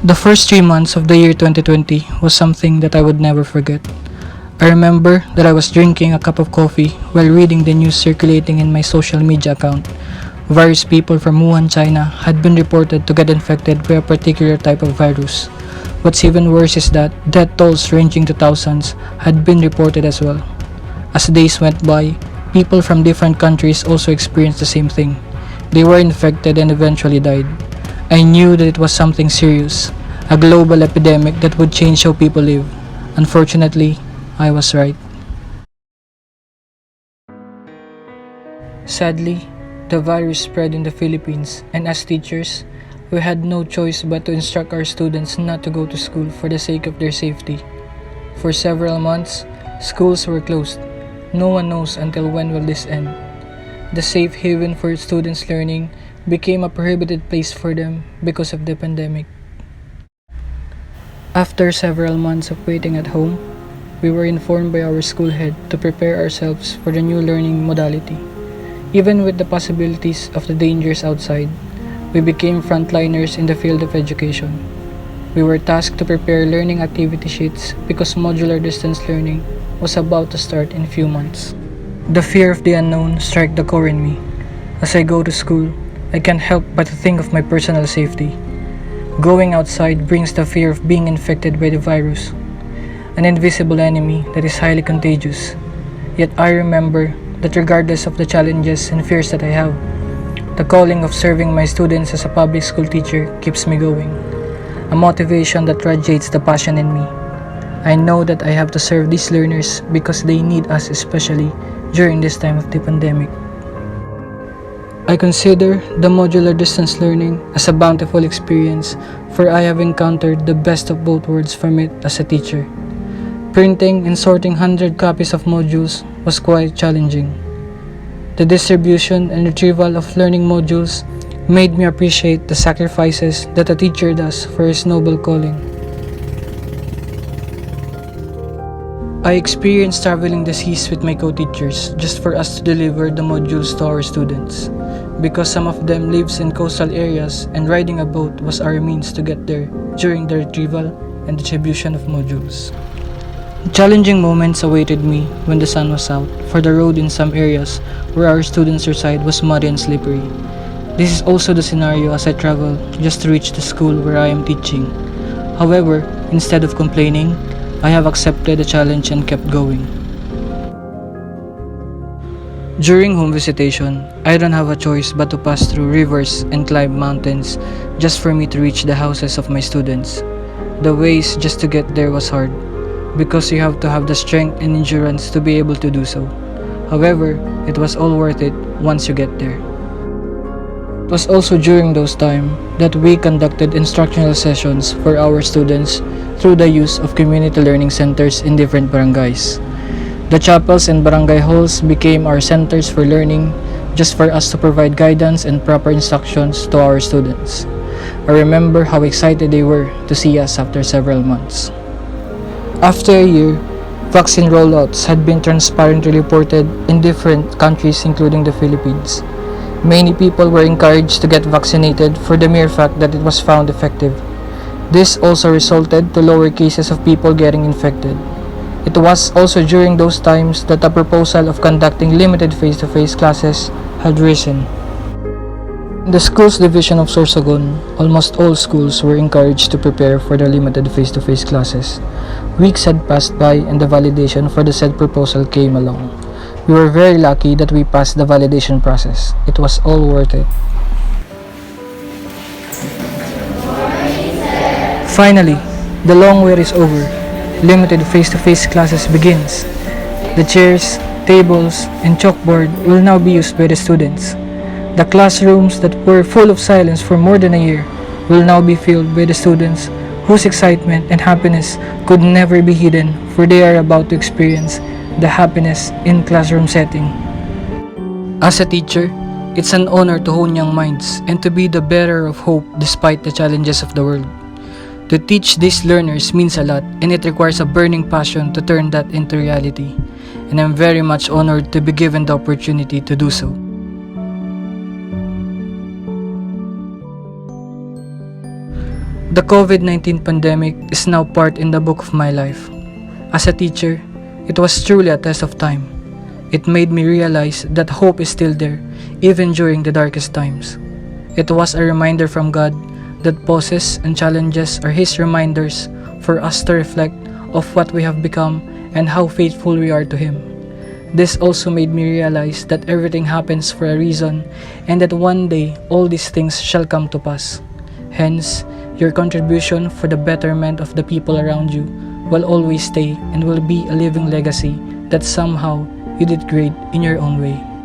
The first 3 months of the year 2020 was something that I would never forget. I remember that I was drinking a cup of coffee while reading the news circulating in my social media account. Various people from Wuhan, China had been reported to get infected by a particular type of virus. What's even worse is that death tolls ranging to thousands had been reported as well. As days went by, people from different countries also experienced the same thing. They were infected and eventually died. I knew that it was something serious, a global epidemic that would change how people live. Unfortunately, I was right. Sadly, the virus spread in the Philippines, and as teachers, we had no choice but to instruct our students not to go to school for the sake of their safety. For several months, schools were closed. No one knows until when will this end. The safe haven for students' learning became a prohibited place for them because of the pandemic. After several months of waiting at home, we were informed by our school head to prepare ourselves for the new learning modality. Even with the possibilities of the dangers outside, we became frontliners in the field of education. We were tasked to prepare learning activity sheets because modular distance learning was about to start in a few months. The fear of the unknown struck the core in me. As I go to school, I can't help but to think of my personal safety. Going outside brings the fear of being infected by the virus, an invisible enemy that is highly contagious. Yet I remember that regardless of the challenges and fears that I have, the calling of serving my students as a public school teacher keeps me going, a motivation that radiates the passion in me. I know that I have to serve these learners because they need us, especially during this time of the pandemic. I consider the modular distance learning as a bountiful experience, for I have encountered the best of both worlds from it as a teacher. Printing and sorting 100 copies of modules was quite challenging. The distribution and retrieval of learning modules made me appreciate the sacrifices that a teacher does for his noble calling. I experienced traveling the seas with my co-teachers just for us to deliver the modules to our students, because some of them lives in coastal areas and riding a boat was our means to get there during the retrieval and distribution of modules. Challenging moments awaited me when the sun was out, for the road in some areas where our students reside was muddy and slippery. This is also the scenario as I travel just to reach the school where I am teaching. However, instead of complaining, I have accepted the challenge and kept going. During home visitation, I don't have a choice but to pass through rivers and climb mountains just for me to reach the houses of my students. The ways just to get there was hard, because you have to have the strength and endurance to be able to do so. However, it was all worth it once you get there. It was also during those times that we conducted instructional sessions for our students through the use of community learning centers in different barangays. The chapels and barangay halls became our centers for learning, just for us to provide guidance and proper instructions to our students. I remember how excited they were to see us after several months. After a year, vaccine rollouts had been transparently reported in different countries including the Philippines. Many people were encouraged to get vaccinated for the mere fact that it was found effective. This also resulted to lower cases of people getting infected. It was also during those times that the proposal of conducting limited face-to-face classes had risen. In the schools division of Sorsogon, almost all schools were encouraged to prepare for the limited face-to-face classes. Weeks had passed by and the validation for the said proposal came along. We were very lucky that we passed the validation process. It was all worth it. Finally, the long wait is over. Limited face-to-face classes begins. The chairs, tables, and chalkboard will now be used by the students. The classrooms that were full of silence for more than a year will now be filled by the students whose excitement and happiness could never be hidden, for they are about to experience the happiness in classroom setting. As a teacher, it's an honor to hone young minds and to be the bearer of hope despite the challenges of the world. To teach these learners means a lot, and it requires a burning passion to turn that into reality. And I'm very much honored to be given the opportunity to do so. The COVID-19 pandemic is now part in the book of my life. As a teacher, it was truly a test of time. It made me realize that hope is still there, even during the darkest times. It was a reminder from God that pauses and challenges are His reminders for us to reflect of what we have become and how faithful we are to Him. This also made me realize that everything happens for a reason and that one day all these things shall come to pass. Hence, your contribution for the betterment of the people around you will always stay and will be a living legacy that somehow you did great in your own way.